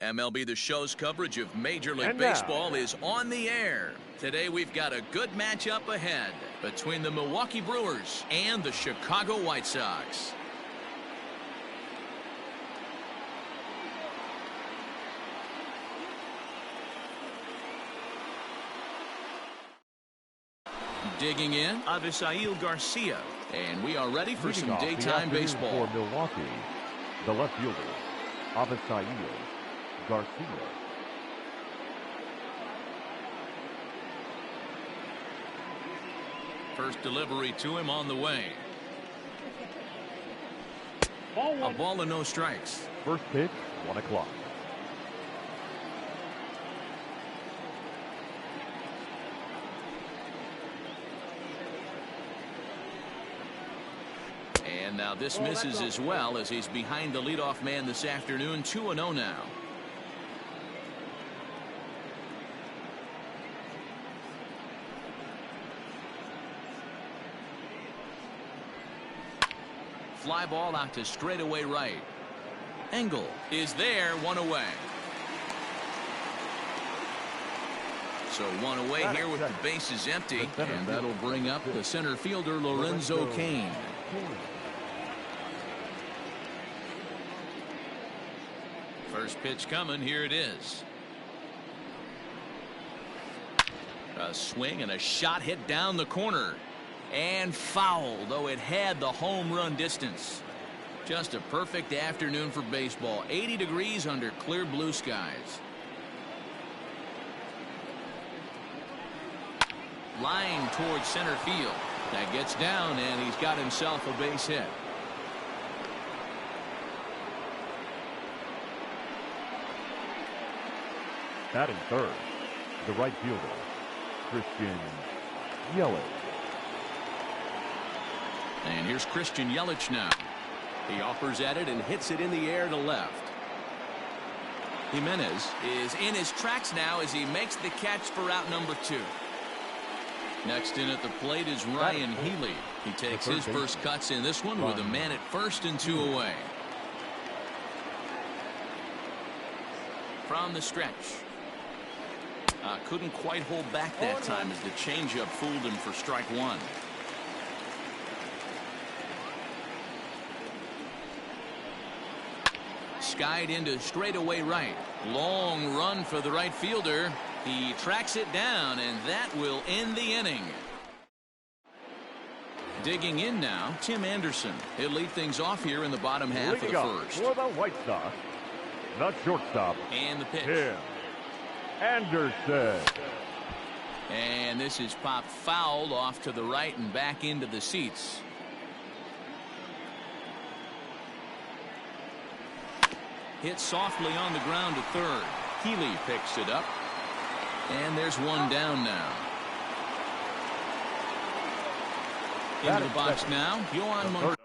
MLB The Show's coverage of Major League And Baseball is on the air. Today we've got a good matchup ahead between the Milwaukee Brewers and the Chicago White Sox. Digging in, Avisail Garcia. And we are ready for some daytime baseball. For Milwaukee, the left fielder, Avisail Garcia. First delivery to him on the way. A ball and no strikes. First pitch, 1 o'clock. And now this misses as well, as he's behind the leadoff man this afternoon. 2-0 now. Fly ball out to straightaway right. Engel is there, 1 away. So 1 away here with the bases empty, and that'll bring up the center fielder, Lorenzo Cain. First pitch coming, here it is. A swing and a shot hit down the corner. And foul, though it had the home run distance. Just a perfect afternoon for baseball. 80 degrees under clear blue skies. Line towards center field. That gets down, and he's got himself a base hit. Batting third, the right fielder, Christian Yelich. And here's Christian Yelich now. He offers at it and hits it in the air to left. Jimenez is in his tracks now as he makes the catch for out number 2. Next in at the plate is Ryan Healy. He takes his first cuts in this one with a man at first and 2 away. From the stretch. Couldn't quite hold back that time as the changeup fooled him for strike 1. Skied into straightaway right. Long run for the right fielder. He tracks it down, and that will end the inning. Digging in now, Tim Anderson. He'll lead things off here in the bottom half of the first. For the White Sox, the shortstop. And the pitch. Tim Anderson. And this is popped foul off to the right and back into the seats. Hit softly on the ground to third. Healy picks it up. And there's one down now. Into the box now, Yohan Moncada.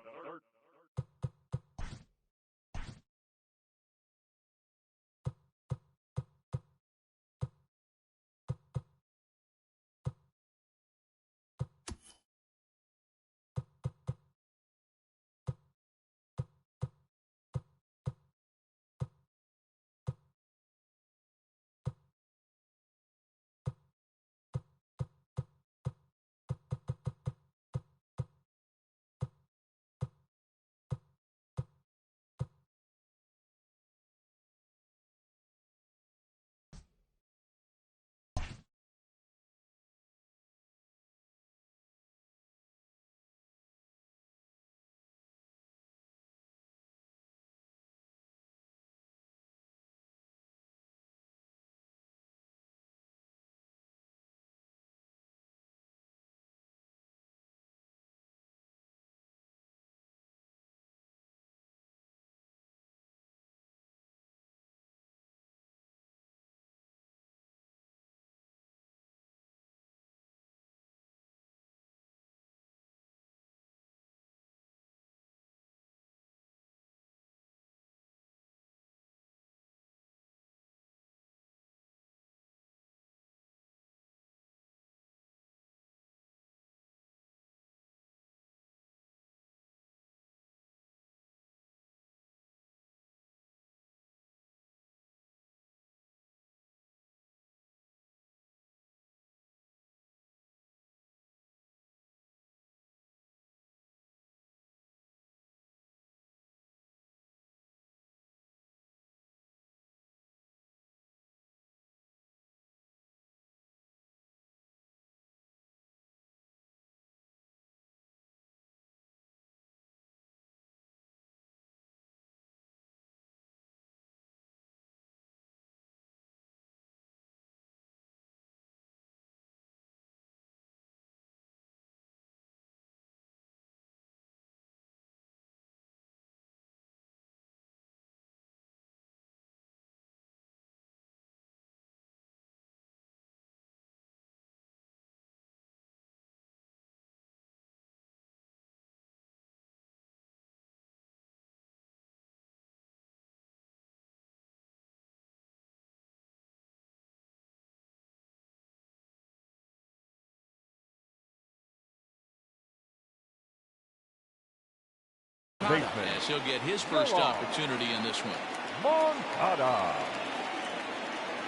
Baseman. As he'll get his first opportunity in this one. Moncada.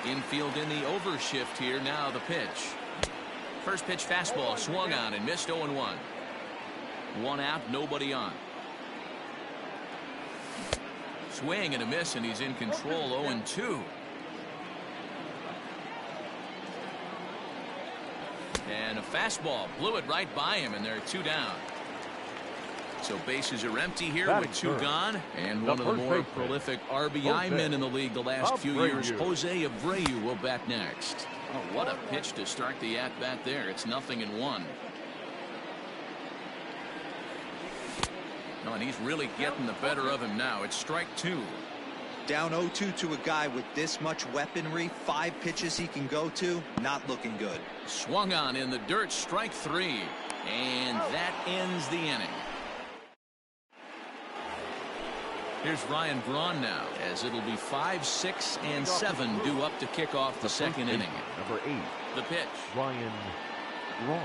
Infield in the overshift here. Now the pitch. First pitch fastball swung on and missed. 0-1. One out, nobody on. Swing and a miss, and he's in control. 0-2. And a fastball blew it right by him, and there are 2 down. So bases are empty here with 2 gone, and one of the more prolific RBI men in the league the last few years, Jose Abreu, will bat next. Oh, what a pitch to start the at-bat there. It's 0-1. Oh, and he's really getting the better of him now. It's strike 2. Down 0-2 to a guy with this much weaponry, 5 pitches he can go to, not looking good. Swung on in the dirt, strike 3, and that ends the inning. Here's Ryan Braun now, as it'll be 5, 6, and 7 due up to kick off the second inning. Number 8. The pitch. Ryan Braun.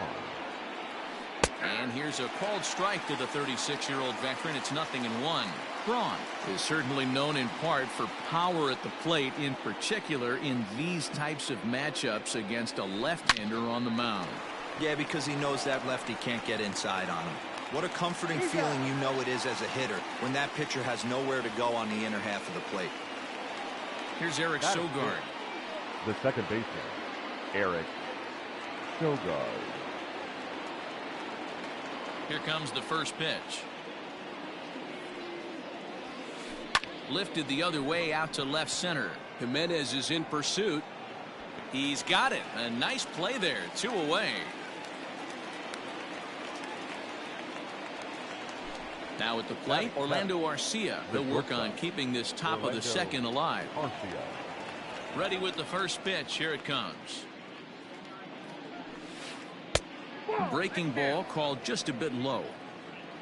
And here's a called strike to the 36-year-old veteran. It's 0-1. Braun is certainly known in part for power at the plate, in particular in these types of matchups against a left-hander on the mound. Yeah, because he knows that lefty can't get inside on him. What a comforting feeling you know it is as a hitter when that pitcher has nowhere to go on the inner half of the plate. Here's Eric Sogard. The second baseman, Eric Sogard. Here comes the first pitch. Lifted the other way out to left center. Jimenez is in pursuit. He's got it. A nice play there. 2 away. Now at the plate, Orlando Arcia. He'll work on keeping this top of the second alive. Ready with the first pitch. Here it comes. Breaking ball called just a bit low.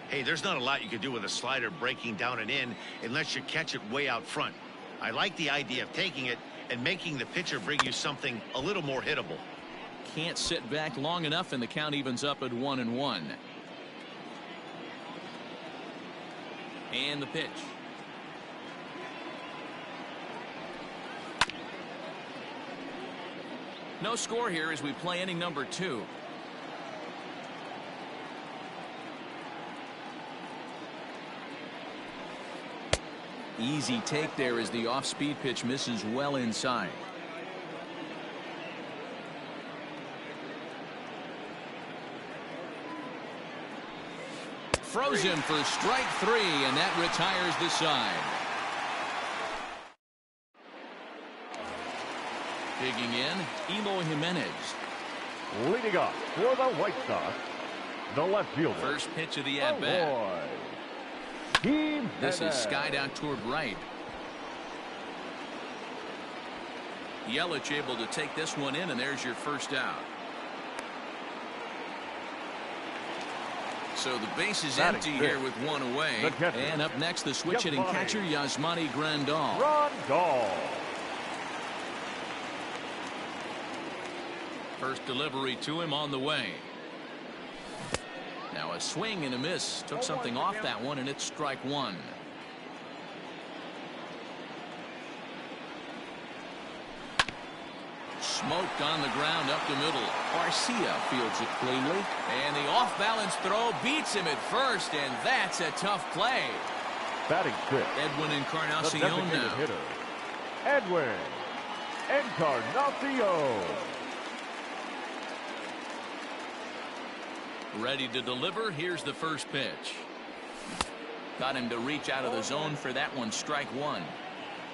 Hey, there's not a lot you can do with a slider breaking down and in unless you catch it way out front. I like the idea of taking it and making the pitcher bring you something a little more hittable. Can't sit back long enough, and the count evens up at 1-1. And the pitch. No score here as we play inning number 2. Easy take there as the off-speed pitch misses well inside. Froze him for strike 3, and that retires the side. Digging in, Eloy Jimenez. Leading up for the White Sox, the left fielder. First pitch of the at-bat. This is skied out toward right. Yelich able to take this one in, and there's your first out. So the base is empty here with 1 away. And up next, the switch hitting catcher, Yasmani Grandal. First delivery to him on the way. Now a swing and a miss. Took something off that one, and it's strike 1. Smoked on the ground up the middle. Arcia fields it cleanly. And the off-balance throw beats him at first, and that's a tough play. Batting fifth. Edwin Encarnacion now. Hitter, Edwin Encarnacion. Ready to deliver. Here's the first pitch. Got him to reach out of the zone for that one. Strike 1.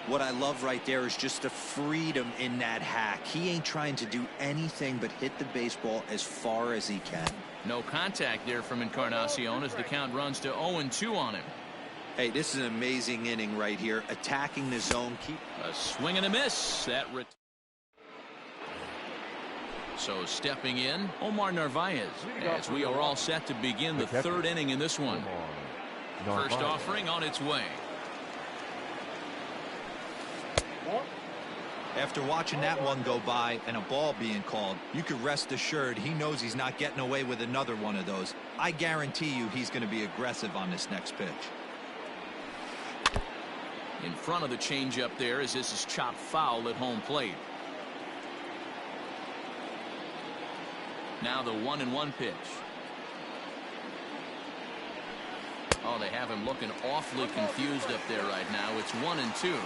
What I love right there is just the freedom in that hack. He ain't trying to do anything but hit the baseball as far as he can. No contact there from Encarnacion as the count runs to 0-2 on him. Hey, this is an amazing inning right here. Attacking the zone. A swing and a miss. That So stepping in, Omar Narvaez, as we are all set to begin the third inning in this one. First offering on its way. After watching that one go by and a ball being called, you could rest assured he knows he's not getting away with another one of those. I guarantee you he's going to be aggressive on this next pitch. In front of the changeup there, as this is chopped foul at home plate. Now the 1-1 pitch. Oh, they have him looking awfully confused up there right now. It's 1-2.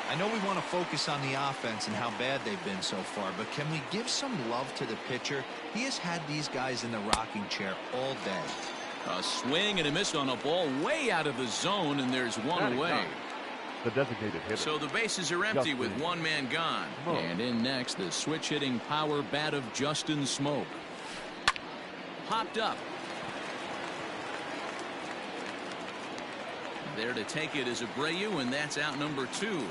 I know we want to focus on the offense and how bad they've been so far, but can we give some love to the pitcher? He has had these guys in the rocking chair all day. A swing and a miss on a ball way out of the zone, and there's one away. The designated hitter. So the bases are empty with one man gone. And in next, the switch-hitting power bat of Justin Smoke. Popped up. There to take it is Abreu, and that's out number 2.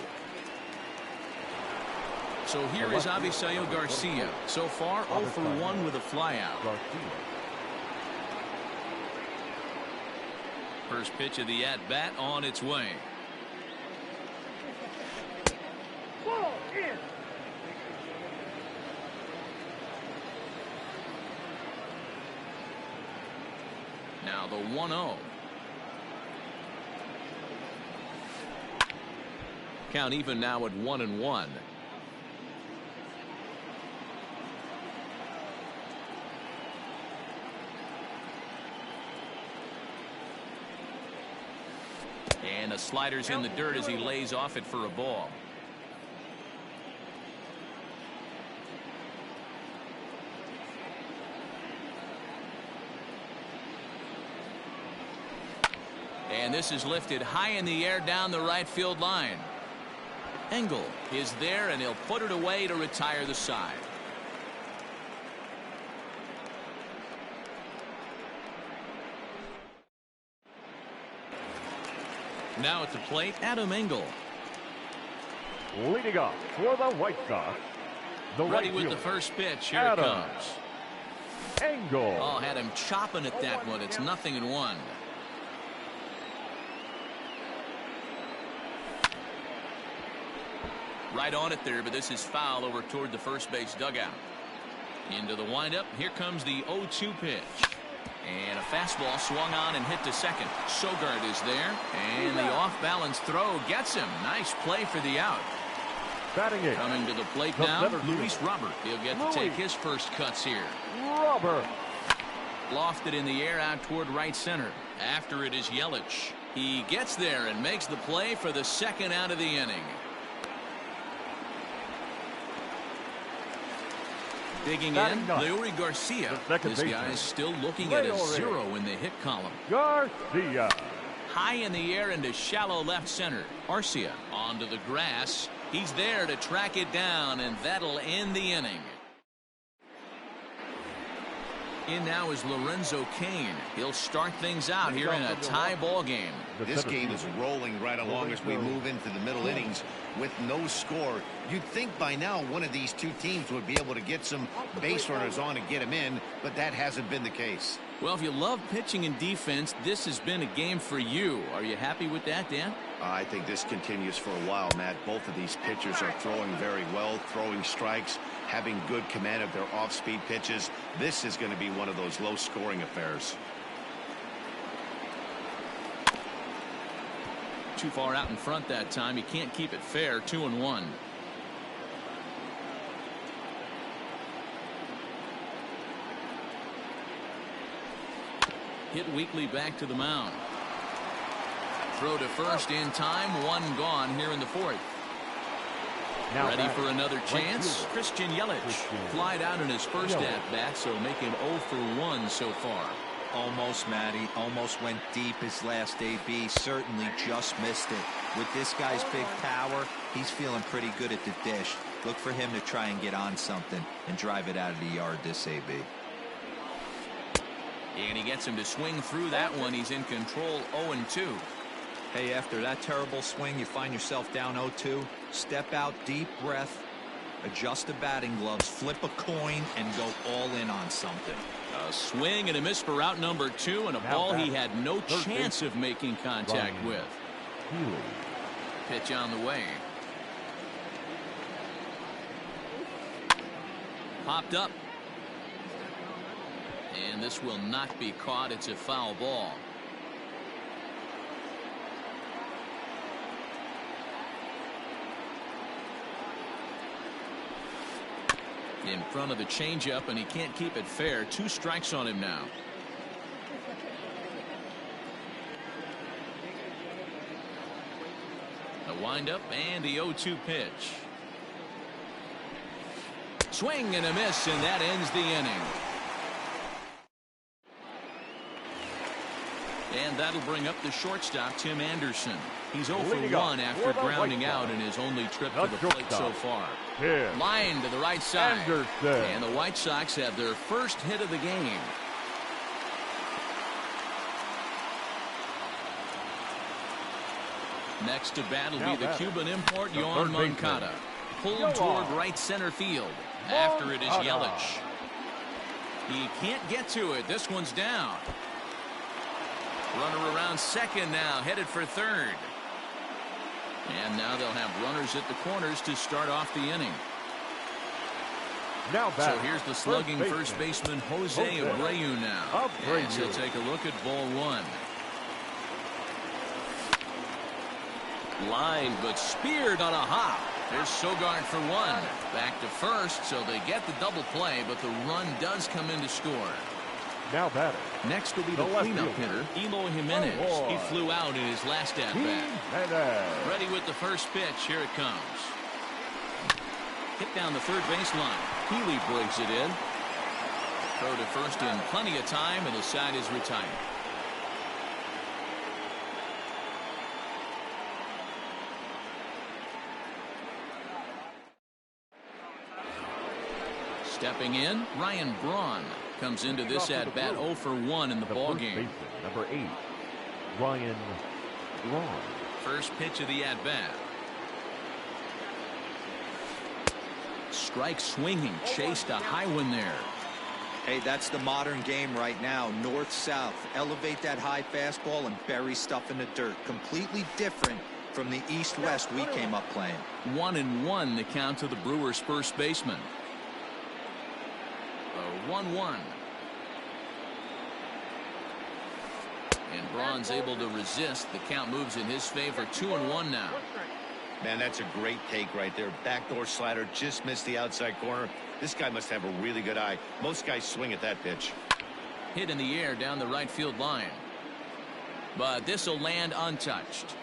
So here is Avisail Garcia. So far, 0 for 1 with a flyout. First pitch of the at-bat on its way. Now the 1-0. Count even now at 1-1. And a slider's in the dirt as he lays off it for a ball. And this is lifted high in the air down the right field line. Engel is there, and he'll put it away to retire the side. Now at the plate, Adam Engel. Leading off for the White Sox, the Ready right with fielder, the first pitch. Here Adam it comes. Engel. Oh, had him chopping at that one. It's 0-1. Right on it there, but this is foul over toward the first base dugout. Into the windup. Here comes the 0-2 pitch. And a fastball swung on and hit to second. Sogard is there. And the off-balance throw gets him. Nice play for the out. Batting it. Coming to the plate The now, center Luis fielder. Robert. He'll get to take his first cuts here. Robert. Lofted in the air out toward right center. After it is Yelich. He gets there and makes the play for the second out of the inning. Digging in, Leury Garcia. This guy's still looking at a 0 in the hit column. Garcia. High in the air into shallow left center. Arcia onto the grass. He's there to track it down, and that'll end the inning. In now is Lorenzo Cain. He'll start things out here in a tie ball game. This game is rolling right along as we move into the middle innings with no score. You'd think by now one of these two teams would be able to get some base runners on and get them in, but that hasn't been the case. Well, if you love pitching and defense, this has been a game for you. Are you happy with that, Dan? I think this continues for a while, Matt. Both of these pitchers are throwing very well, throwing strikes, having good command of their off-speed pitches. This is going to be one of those low-scoring affairs. Too far out in front that time. He can't keep it fair. 2-1. Hit weakly back to the mound. Throw to first in time. One gone here in the fourth. Now ready for another right chance. fielder. Christian Yelich flied out in his first at-bat, so making 0 for 1 so far. Almost, Matty. Almost went deep his last AB. Certainly just missed it. With this guy's big power, he's feeling pretty good at the dish. Look for him to try and get on something and drive it out of the yard this AB. And he gets him to swing through that one. He's in control. 0-2. Hey, after that terrible swing, you find yourself down 0-2. Step out, deep breath, adjust the batting gloves, flip a coin, and go all in on something. A swing and a miss for out number 2, and a ball he had no chance of making contact with. Pitch on the way. Popped up. And this will not be caught. It's a foul ball. In front of the changeup, and he can't keep it fair. 2 strikes on him now. The windup and the 0-2 pitch. Swing and a miss, and that ends the inning. And that'll bring up the shortstop, Tim Anderson. He's 0 for 1 after grounding out in his only trip to the plate so far. Line to the right side. And the White Sox have their first hit of the game. Next to bat will be the Cuban import, Yohan Moncada. Pulled toward right center field. After it is Yelich. He can't get to it. This one's down. Runner around second now, headed for third. And now they'll have runners at the corners to start off the inning. So here's the slugging first baseman Jose Abreu now. And he'll take a look at ball 1. Line, but speared on a hop. There's Sogard for 1. Back to first, so they get the double play, but the run does come in to score. Now batter. Next will be the cleanup hitter, Eloy Jimenez. He flew out in his last at-bat. Ready with the first pitch. Here it comes. Hit down the third baseline. Healy breaks it in. Throw to first in plenty of time, and the side is retired. Stepping in, Ryan Braun comes into this at-bat 0 for 1 in the ballgame. Number 8, Ryan Braun. First pitch of the at-bat. Strike swinging, chased a high one there. Hey, that's the modern game right now. North-south. Elevate that high fastball and bury stuff in the dirt. Completely different from the east-west we came up playing. 1-1 the count to the Brewers' first baseman. 1-1. And Braun's able to resist. The count moves in his favor. 2-1 now. Man, that's a great take right there. Backdoor slider, just missed the outside corner. This guy must have a really good eye. Most guys swing at that pitch. Hit in the air down the right field line. But this will land untouched.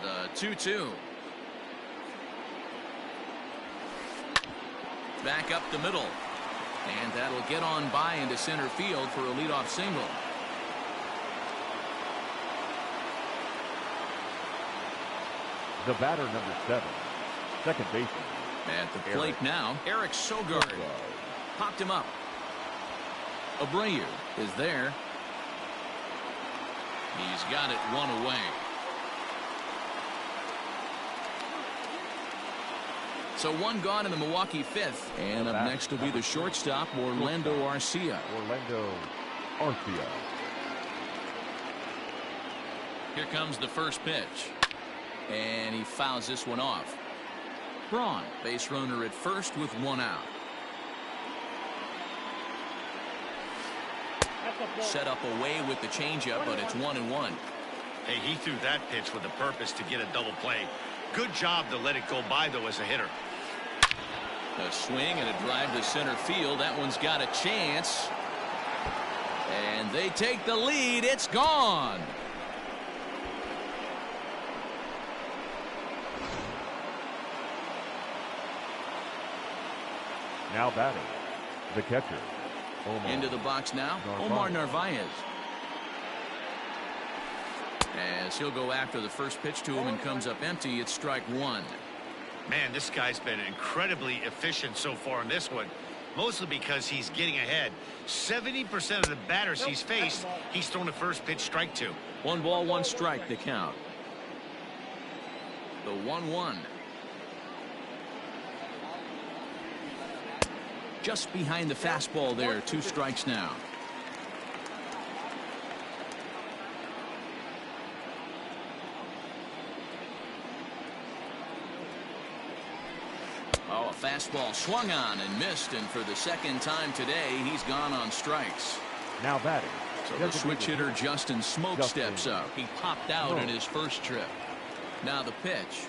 The 2-2. Back up the middle. And that'll get on by into center field for a leadoff single. The batter, number 7, second baseman. At the plate now, Eric Sogard. Popped him up. Abreu is there. He's got it 1 away. So 1 gone in the Milwaukee 5th. And up next will be the shortstop, Orlando Arcia. Here comes the first pitch. And he fouls this one off. Braun, base runner at first with 1 out. Set up away with the changeup, but it's 1-1. Hey, he threw that pitch with a purpose to get a double play. Good job to let it go by, though, as a hitter. A swing and a drive to center field. That one's got a chance. And they take the lead. It's gone. Now batting, the catcher. Into the box now, Omar Narvaez. As he'll go after the first pitch to him and comes up empty, it's strike 1. Man, this guy's been incredibly efficient so far in this one, mostly because he's getting ahead. 70% of the batters he's faced, he's thrown the first pitch, strike 2. 1 ball, 1 strike, the count. The 1-1. Just behind the fastball there, 2 strikes now. Oh, a fastball swung on and missed, and for the second time today, he's gone on strikes. Now batting. So the switch hitter Justin Smoke steps up. He popped out in his first trip. Now the pitch.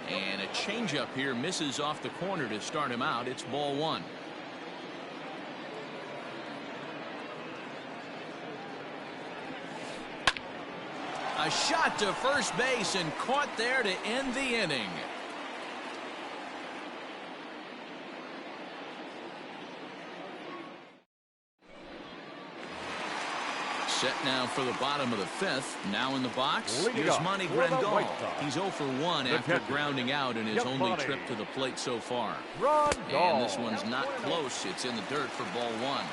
And a changeup here misses off the corner to start him out. It's ball one. A shot to first base and caught there to end the inning. Set now for the bottom of the fifth. Now in the box, here's Monty Grandal. He's 0 for 1 after grounding out in his only trip to the plate so far. And this one's not close. It's in the dirt for ball one.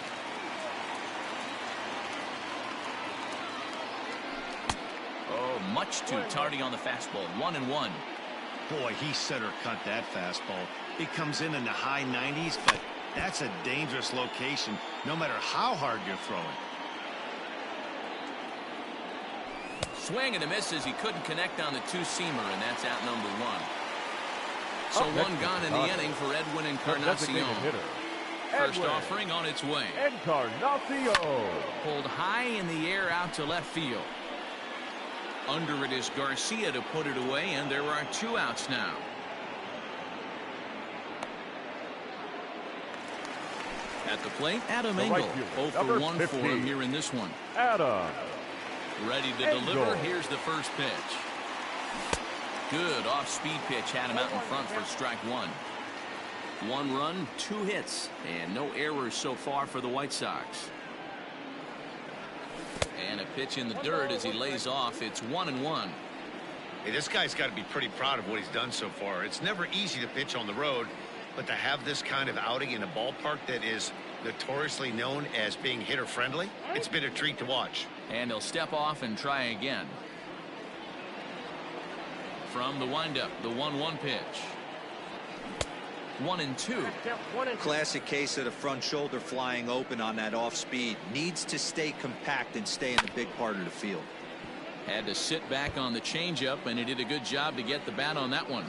Oh, much too tardy on the fastball. 1-1. Boy, he center cut that fastball. It comes in the high 90s, but that's a dangerous location no matter how hard you're throwing. Swing and a miss as he couldn't connect on the two-seamer, and that's out number one. So one gone in the inning for Edwin Encarnacion. First offering on its way. Encarnacion. Pulled high in the air out to left field. Under it is Garcia to put it away, and there are 2 outs now. At the plate, Adam Engel. 0 for 1 for him here in this one. Adam. Ready to deliver. Here's the first pitch. Good off-speed pitch had him out in front for strike one. 1 run, 2 hits, and no errors so far for the White Sox. And a pitch in the dirt as he lays off. It's 1-1. Hey, this guy's got to be pretty proud of what he's done so far. It's never easy to pitch on the road, but to have this kind of outing in a ballpark that is notoriously known as being hitter-friendly, it's been a treat to watch. And he'll step off and try again. From the windup, the 1-1 pitch. 1-2. Classic case of the front shoulder flying open on that off speed. Needs to stay compact and stay in the big part of the field. Had to sit back on the changeup, and he did a good job to get the bat on that one.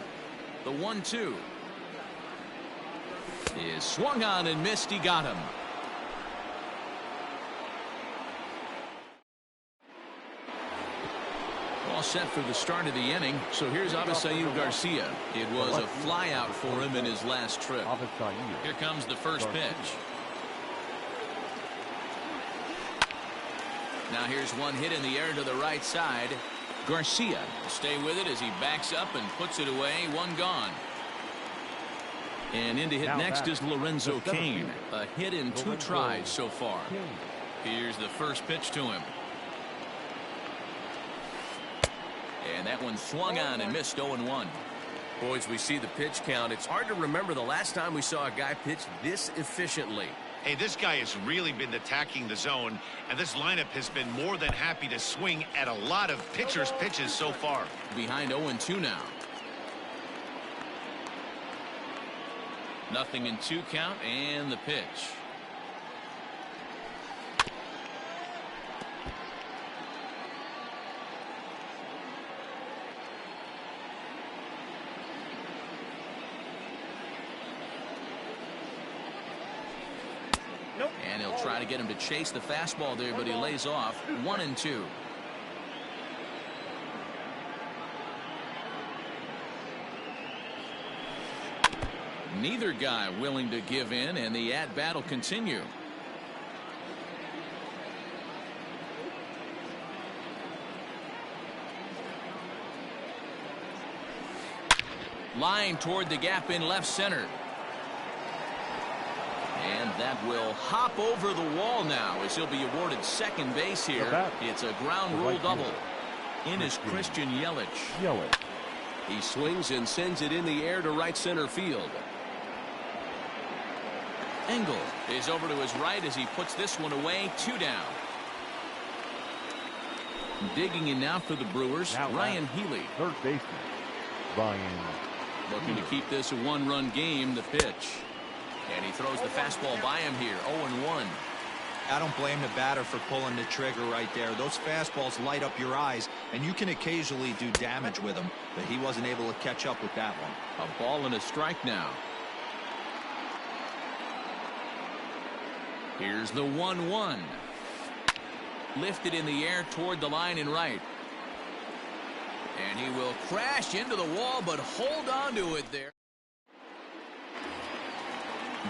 The 1-2 is swung on and missed. He got him. All set for the start of the inning. So here's Avisail Garcia. It was a fly out for him in his last trip. Here comes the first pitch. Now here's one hit in the air to the right side. Garcia will stay with it as he backs up and puts it away. 1 gone. And in to hit next is Lorenzo Cain. A hit in 2 tries so far. Here's the first pitch to him. And that one swung on and missed. 0-1. Boys, we see the pitch count. It's hard to remember the last time we saw a guy pitch this efficiently. Hey, this guy has really been attacking the zone, and this lineup has been more than happy to swing at a lot of pitchers' pitches so far. Behind 0-2 now. 0-2 count, and the pitch. And he'll try to get him to chase the fastball there, but he lays off. 1-2. Neither guy willing to give in, and the at-bat will continue. Line toward the gap in left center. And that will hop over the wall now as he'll be awarded second base here. It's a ground rule double. In is Christian Yelich. He swings and sends it in the air to right center field. Engel is over to his right as he puts this one away. 2 down. Digging in now for the Brewers, Ryan Healy. Third baseman, Ryan. Looking to keep this a 1-run game. The pitch. And he throws the fastball by him here. 0-1. I don't blame the batter for pulling the trigger right there. Those fastballs light up your eyes, and you can occasionally do damage with them, but he wasn't able to catch up with that one. A ball and a strike now. Here's the 1-1. Lifted in the air toward the line and right. And he will crash into the wall, but hold on to it there.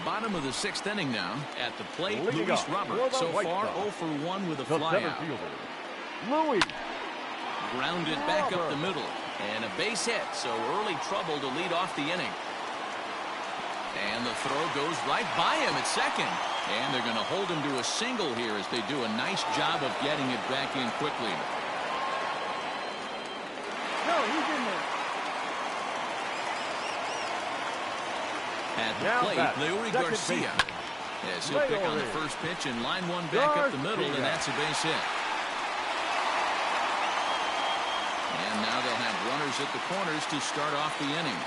Bottom of the 6th inning now. At the plate, Luis Robert. So far, 0 for 1 with a flyout. Louis. Grounded back up the middle. And a base hit, so early trouble to lead off the inning. And the throw goes right by him at second. And they're going to hold him to a single here as they do a nice job of getting it back in quickly. No, he's in there. At the plate, Leury Garcia. Yes, he'll pick on the first pitch and line one back up the middle, and that's a base hit. And now they'll have runners at the corners to start off the inning.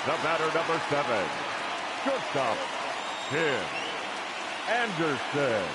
The batter, number 7, shortstop, Tim Anderson.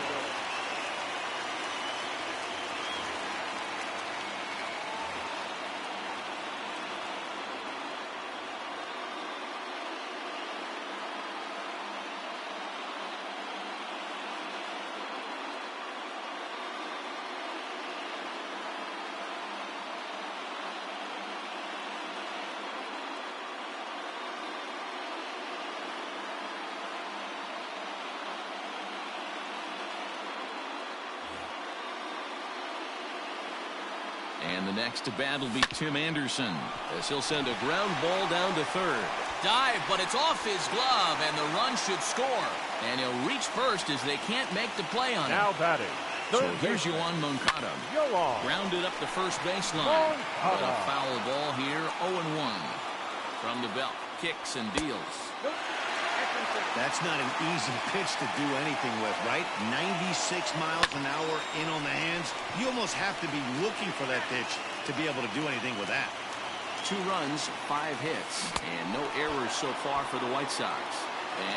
And the next to bat will be Tim Anderson, as he'll send a ground ball down to third. Dive, but it's off his glove, and the run should score. And he'll reach first as they can't make the play on it. Now batting. So here's Yoan Moncada. Grounded up the first baseline. But a foul ball here, 0-1. From the belt, kicks and deals. That's not an easy pitch to do anything with, right? 96 miles an hour in on the hands. You almost have to be looking for that pitch to be able to do anything with that. 2 runs, 5 hits, and no errors so far for the White Sox.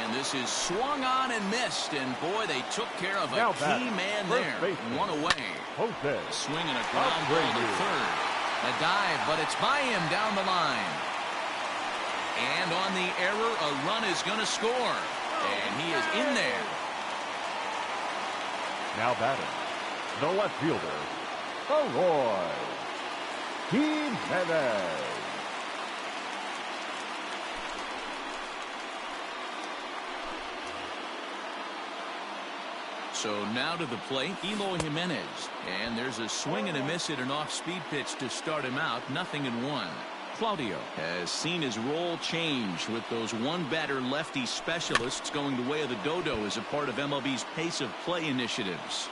And this is swung on and missed, and boy, they took care of a key man there. 1 away. A swing and a ground ball to third. A dive, but it's by him down the line. And on the error, a run is going to score. And he is in there. Now batting, the left fielder, PaBoi86 NT. So now to the plate, Eloy Jimenez. And there's a swing and a miss at an off-speed pitch to start him out. 0-1. Claudio has seen his role change with those one-batter lefty specialists going the way of the dodo as a part of MLB's pace of play initiatives.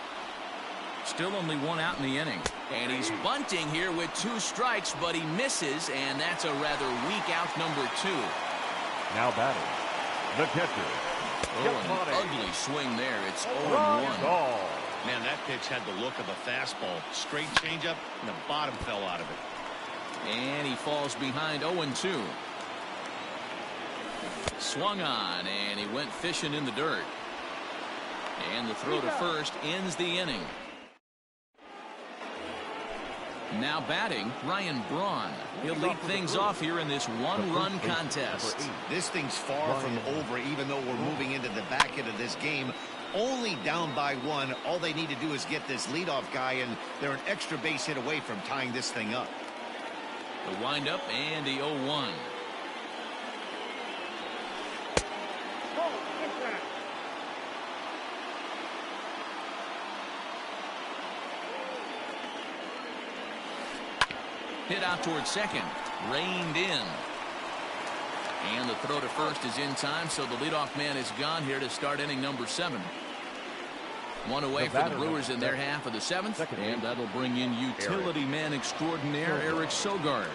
Still only 1 out in the inning. And he's bunting here with 2 strikes, but he misses, and that's a rather weak out number 2. Now batting, the catcher. Oh, an ugly swing there. It's 0-1. Man, that pitch had the look of a fastball. Straight changeup, and the bottom fell out of it. And he falls behind 0-2. Swung on, and he went fishing in the dirt. And the throw to first ends the inning. Now batting, Ryan Braun. He'll lead things off here in this 1-run contest. This thing's far from over, even though we're moving into the back end of this game. Only down by 1. All they need to do is get this leadoff guy, and they're an extra base hit away from tying this thing up. The windup and the 0-1. Hit out towards second. Reined in. And the throw to first is in time, so the leadoff man is gone here to start inning number 7. 1 away for the Brewers in their half of the 7th, and that'll bring in utility man extraordinaire Eric Sogard.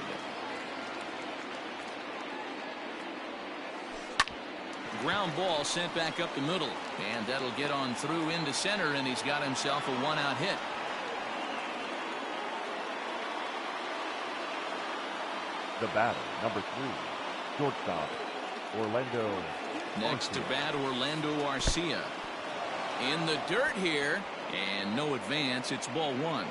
Ground ball sent back up the middle, and that'll get on through into center, and he's got himself a 1-out hit. The batter, number 3, shortstop, Orlando. Next to bat, Orlando Arcia. In the dirt here, and no advance. It's ball 1.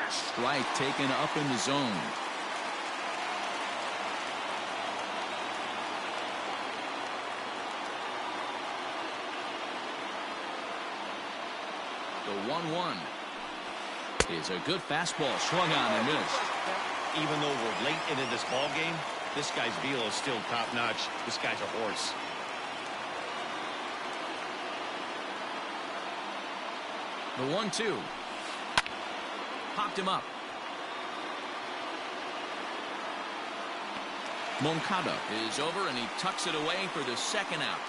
Strike taken up in the zone. The 1-1 is a good fastball swung on and missed. Even though we're late into this ball game, this guy's velo is still top-notch. This guy's a horse. The 1-2 popped him up. Moncada is over, and he tucks it away for the second out.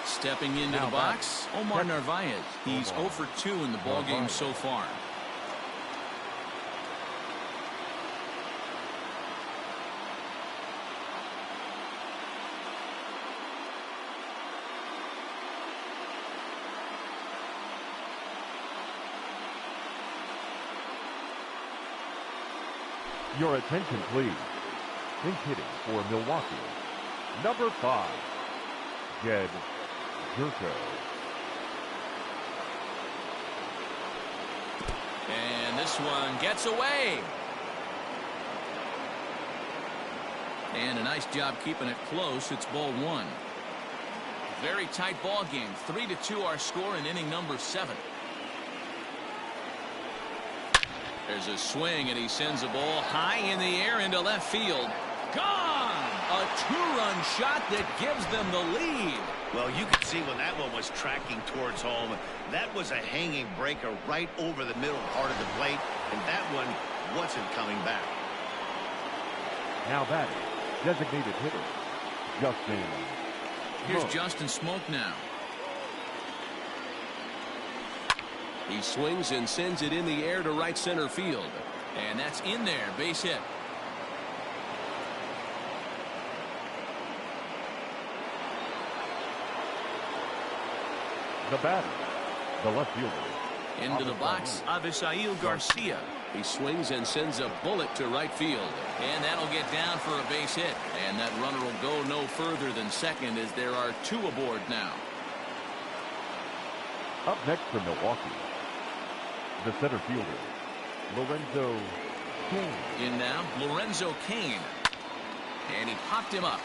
Stepping into the box, Omar Narvaez. He's 0 for 2 in the ballgame so far. Your attention, please. Pinch hitting for Milwaukee, number 5, Jed Jerko. And this one gets away. And a nice job keeping it close. It's ball 1. Very tight ball game. 3-2 our score in inning number 7. There's a swing, and he sends a ball high in the air into left field. Gone! A 2-run shot that gives them the lead. Well, you could see when that one was tracking towards home. That was a hanging breaker right over the middle part of the plate, and that one wasn't coming back. Now batting, designated hitter, Justin. Here's Justin Smoke now. He swings and sends it in the air to right center field. And that's in there, base hit. The batter, the left fielder. Into the box, Avisail Garcia. He swings and sends a bullet to right field. And that'll get down for a base hit. And that runner will go no further than second, as there are 2 aboard now. Up next for Milwaukee, the center fielder, Lorenzo Cain. In now, Lorenzo Cain. And he popped him up.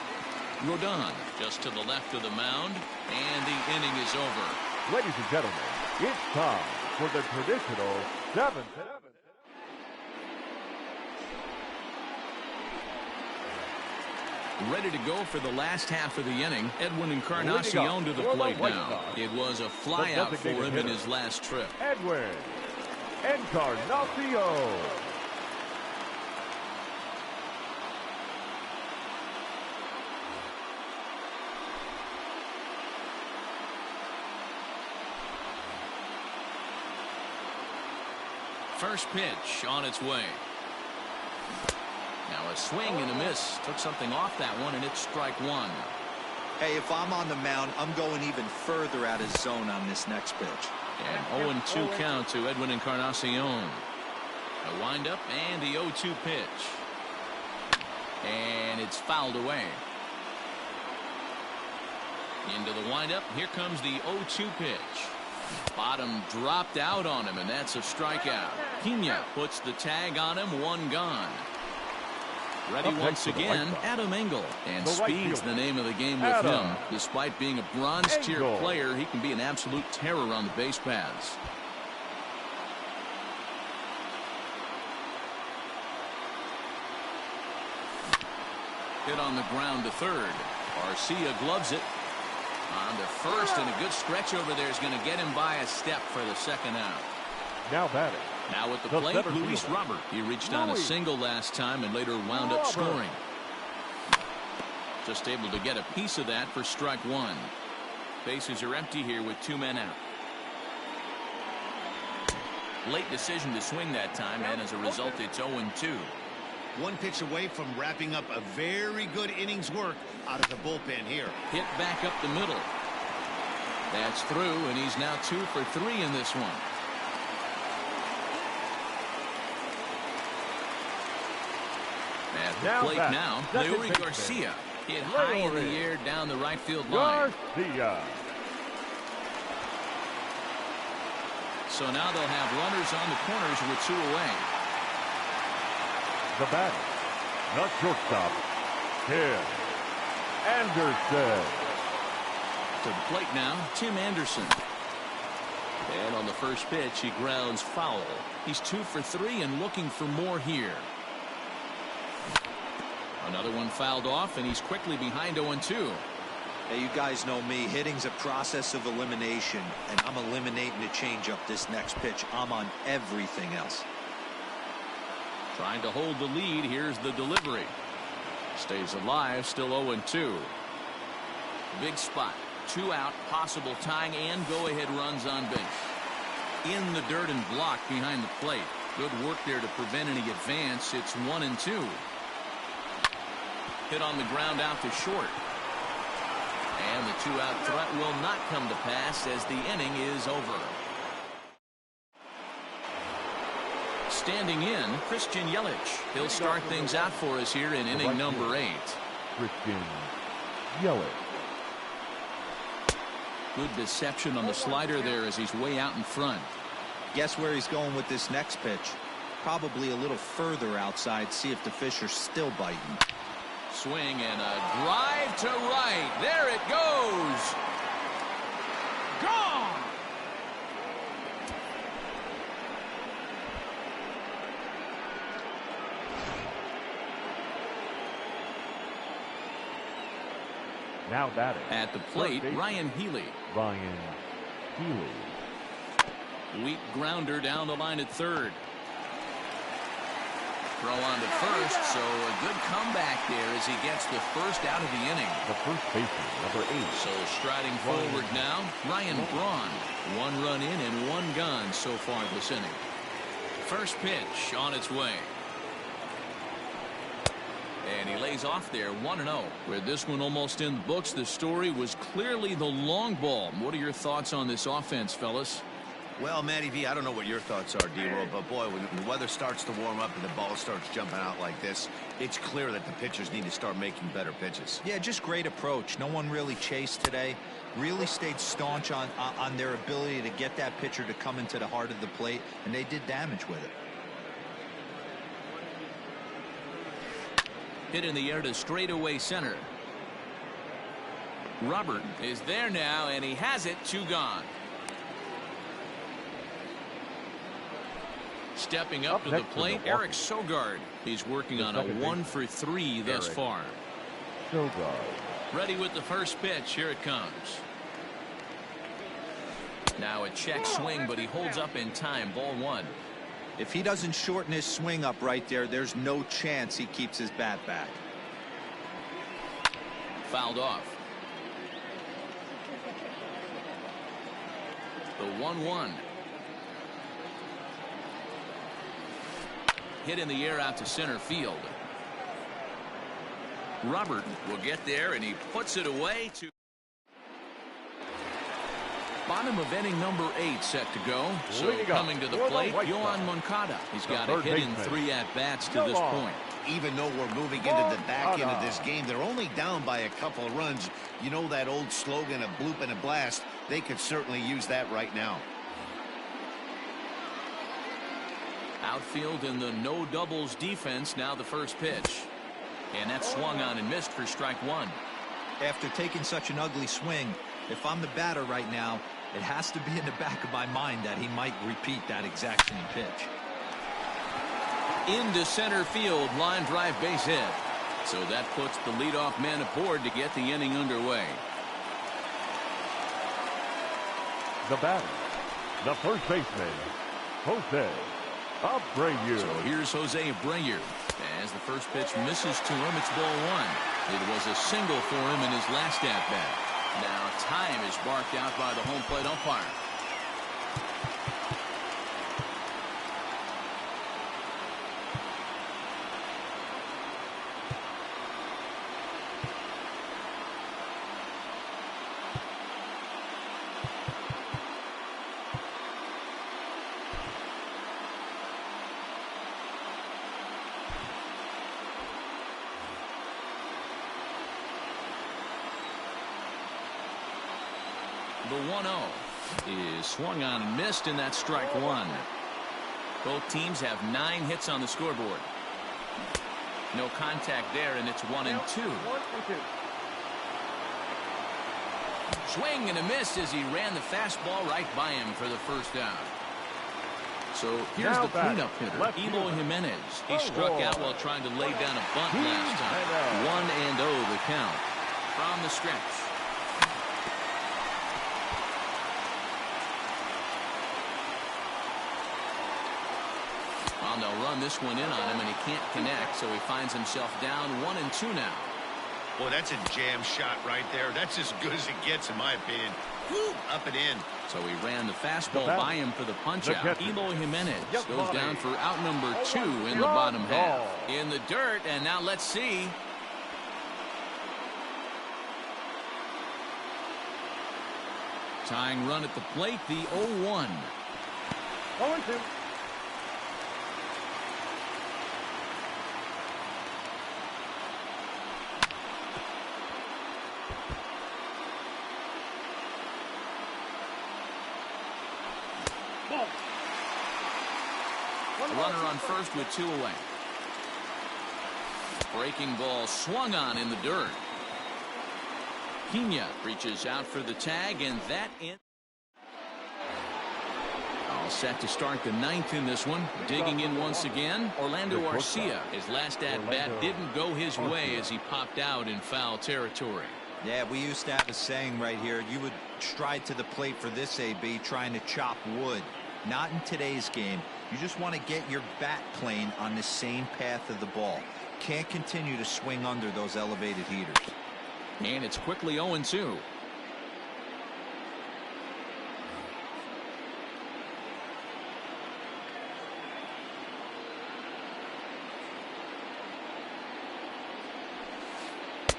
Rodon just to the left of the mound, and the inning is over. Ladies and gentlemen, it's time for the traditional 7th. Ready to go for the last half of the inning. Edwin Encarnacion to the plate now. It was a flyout for him in his last trip. Edwin Encarnacion. First pitch on its way. Now a swing and a miss. Took something off that one, and it's strike 1. Hey, if I'm on the mound, I'm going even further out of zone on this next pitch. And 0-2 count to Edwin Encarnacion. A windup and the 0-2 pitch. And it's fouled away. Into the windup. Here comes the 0-2 pitch. Bottom dropped out on him, and that's a strikeout. Pena puts the tag on him. 1 gone. Ready once again, Adam Engel. And speed's the name of the game with him. Despite being a bronze tier player, he can be an absolute terror on the base paths. Hit on the ground to third. Garcia gloves it. On to first, and a good stretch over there is going to get him by a step for the second out. Now batting. Now at the plate, Luis Robert. He reached on a single last time and later wound up scoring. Just able to get a piece of that for strike 1. Bases are empty here with 2 men out. Late decision to swing that time, and as a result, it's 0-2. 1 pitch away from wrapping up a very good innings work out of the bullpen here. Hit back up the middle. That's through, and he's now 2 for 3 in this one. At the plate now, Leury Garcia. Hit high in the air down the right field line. Garcia. So now they'll have runners on the corners with 2 away. The batter, the shortstop, Tim Anderson. To the plate now, Tim Anderson. And on the first pitch, he grounds foul. He's 2 for 3 and looking for more here. Another one fouled off, and he's quickly behind 0-2. Hey, you guys know me. Hitting's a process of elimination, and I'm eliminating the changeup this next pitch. I'm on everything else. Trying to hold the lead. Here's the delivery. Stays alive, still 0-2. Big spot. 2 out, possible tying and go-ahead runs on base. In the dirt and blocked behind the plate. Good work there to prevent any advance. It's 1-2. Hit on the ground out to short. And the 2-out threat will not come to pass as the inning is over. Standing in, Christian Yelich. He'll start things out for us here in inning number 8. Christian Yelich. Good deception on the slider there as he's way out in front. Guess where he's going with this next pitch? Probably a little further outside. See if the fish are still biting. Swing and a drive to right. There it goes. Gone. Now batting. At the plate, Ryan Healy. Ryan Healy. Weak grounder down the line at third. Throw on to first, so a good comeback there as he gets the first out of the inning. The first baseman, number 8. So striding forward now, Ryan Braun. 1 run in and 1 gone so far this inning. First pitch on its way. And he lays off there, 1-0. With this one almost in the books, the story was clearly the long ball. What are your thoughts on this offense, fellas? Well, Matty V, I don't know what your thoughts are, D-Roll, but boy, when the weather starts to warm up and the ball starts jumping out like this, it's clear that the pitchers need to start making better pitches. Yeah, just great approach. No one really chased today. Really stayed staunch on their ability to get that pitcher to come into the heart of the plate, and they did damage with it. Hit in the air to straightaway center. Robert is there now, and he has it. 2 gone. Stepping up to the plate, Eric Sogard. He's working on a 1 for 3 thus far. Sogard. Ready with the first pitch. Here it comes. Now a check swing, but he holds up in time. Ball 1. If he doesn't shorten his swing up right there, there's no chance he keeps his bat back. Fouled off. The 1-1. Hit in the air out to center field. Robert will get there, and he puts it away to bottom of inning number 8 set to go. So coming to the plate, Yohan Moncada. He's got a hit in 3 at-bats to this point. Even though we're moving into the back end of this game, they're only down by a couple of runs. You know that old slogan, a bloop and a blast. They could certainly use that right now. Outfield in the no doubles defense. Now the first pitch. And that swung on and missed for strike 1. After taking such an ugly swing, if I'm the batter right now, it has to be in the back of my mind that he might repeat that exact same pitch. Into center field, line drive base hit. So that puts the leadoff man aboard to get the inning underway. The batter, the first baseman, Jose Abreu. So here's Jose Abreu. As the first pitch misses to him, it's ball 1. It was a single for him in his last at-bat. Now time is barked out by the home plate umpire. The 1-0 is swung on and missed, and that's strike 1. Both teams have 9 hits on the scoreboard. No contact there, and it's 1-2. Swing and a miss as he ran the fastball right by him for the first out. So here's Now the cleanup hitter, Eloy Jimenez. He struck out while trying to lay down a bunt last time. 1-0 the count from the stretch. Well, they'll run this one in on him, and he can't connect, so he finds himself down 1-2 now. Well, that's a jam shot right there. That's as good as it gets, in my opinion. Woo, up and in. So he ran the fastball by him for the punch-out. Eloy Jimenez goes down for out number 2 in the bottom half. In the dirt, and now let's see. Tying run at the plate, the 0-1. 0-2. Runner on first with 2 away. Breaking ball swung on in the dirt. Pena reaches out for the tag, and that in. All set to start the 9th in this one. Digging in once again, Orlando Arcia. His last at-bat didn't go his way as he popped out in foul territory. Yeah, we used to have a saying right here. You would stride to the plate for this AB, trying to chop wood. Not in today's game. You just want to get your bat plane on the same path of the ball. Can't continue to swing under those elevated heaters. And it's quickly 0-2.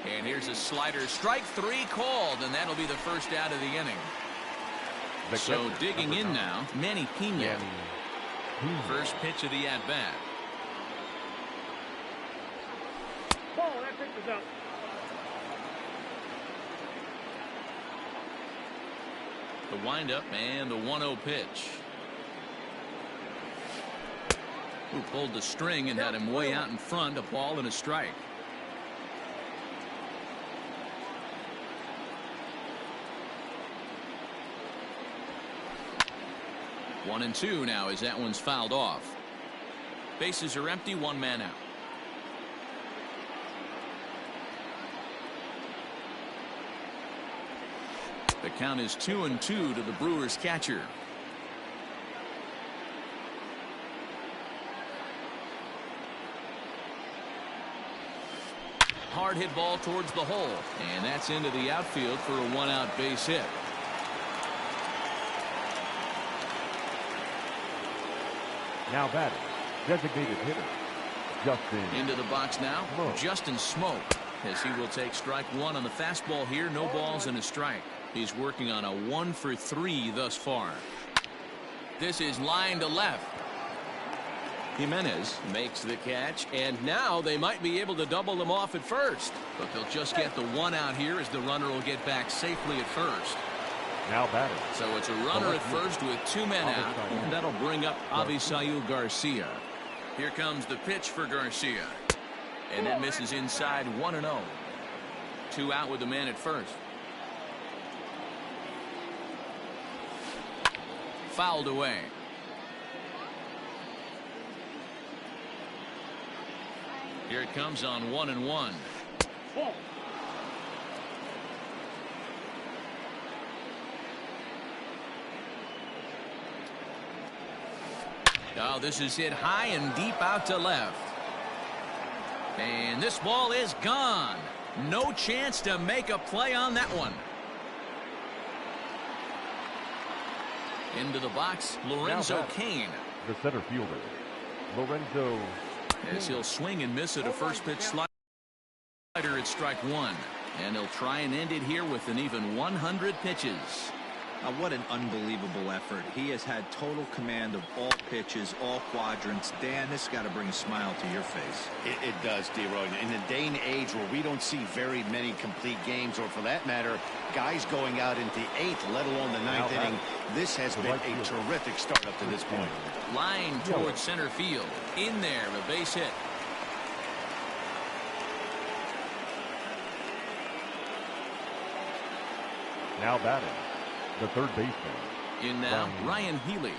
And here's a slider, strike 3 called, and that'll be the first out of the inning. So digging in now, Manny Pena. First pitch of the at-bat. That pitch is out. The windup and the 1-0 pitch. Who pulled the string and had him way out in front, a ball and a strike. One and 2 now as that one's fouled off. Bases are empty, 1 man out. The count is 2-2 to the Brewers catcher. Hard hit ball towards the hole, and that's into the outfield for a 1-out base hit. Now batting, designated hitter, Justin. Into the box now, Justin Smoak, as he will take strike 1 on the fastball here. No balls and a strike. He's working on a 1 for 3 thus far. This is line to left. Jimenez makes the catch, and now they might be able to double him off at first. But they'll just get the 1 out here as the runner will get back safely at first. Now batting. So it's a runner at first with 2 men out, and that'll bring up Avisail Garcia. Here comes the pitch for Garcia. And that misses inside 1-0. 2 out with the man at first. Fouled away. Here it comes on 1-1. Oh, this is hit high and deep out to left. And this ball is gone. No chance to make a play on that one. Into the box, Lorenzo Cain. The center fielder, Lorenzo. As he'll swing and miss at a first pitch slider at strike 1. And he'll try and end it here with an even 100 pitches. What an unbelievable effort. He has had total command of all pitches, all quadrants. Dan, this has got to bring a smile to your face. It does, D-Roy. In the day and age where we don't see very many complete games, or for that matter, guys going out into the 8th, let alone the 9th inning, this has been a terrific start up to this point. Line towards center field. In there, a base hit. Now batting, the third baseman. In now, Ryan Healy.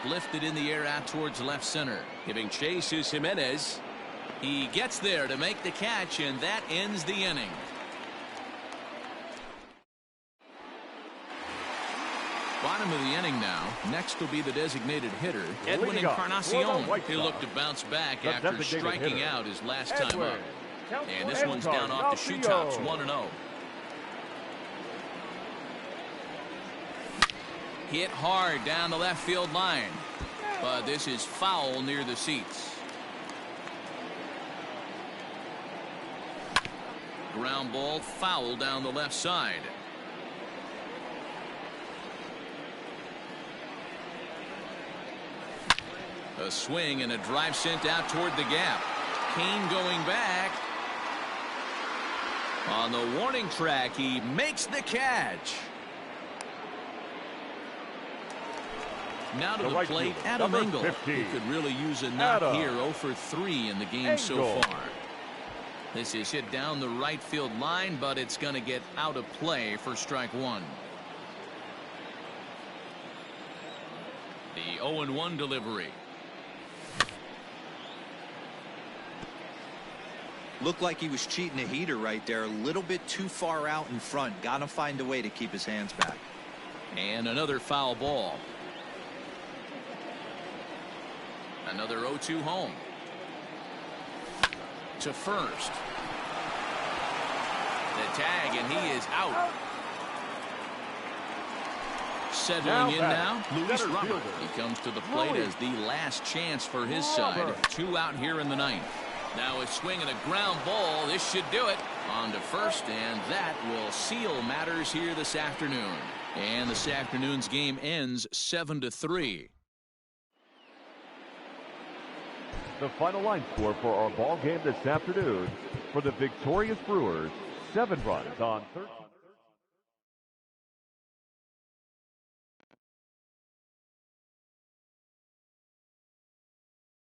Lifted in the air out towards left center. Giving chase is Jimenez. He gets there to make the catch, and that ends the inning. Bottom of the inning now. Next will be the designated hitter, Edwin Encarnacion. He'll look to bounce back after striking out his last time up. And this one's down off the shoe tops, 1-0. Hit hard down the left field line, but this is foul near the seats. Ground ball foul down the left side. A swing and a drive sent out toward the gap. Kane going back. On the warning track, he makes the catch. Now to the plate, Adam Engel, who could really use a knock here. 0 for 3 in the game so far. This is hit down the right field line, but it's going to get out of play for strike one. The 0-1 delivery. Looked like he was cheating a heater right there. A little bit too far out in front. Got to find a way to keep his hands back. And another foul ball. Another 0-2 home. To first. The tag, and he is out. Settling in now, Luis Robert. He comes to the plate as the last chance for his side. 2 out here in the ninth. Now a swing and a ground ball. This should do it. On to first, and that will seal matters here this afternoon. And this afternoon's game ends 7-3. The final line score for our ball game this afternoon for the victorious Brewers, 7 runs on 13.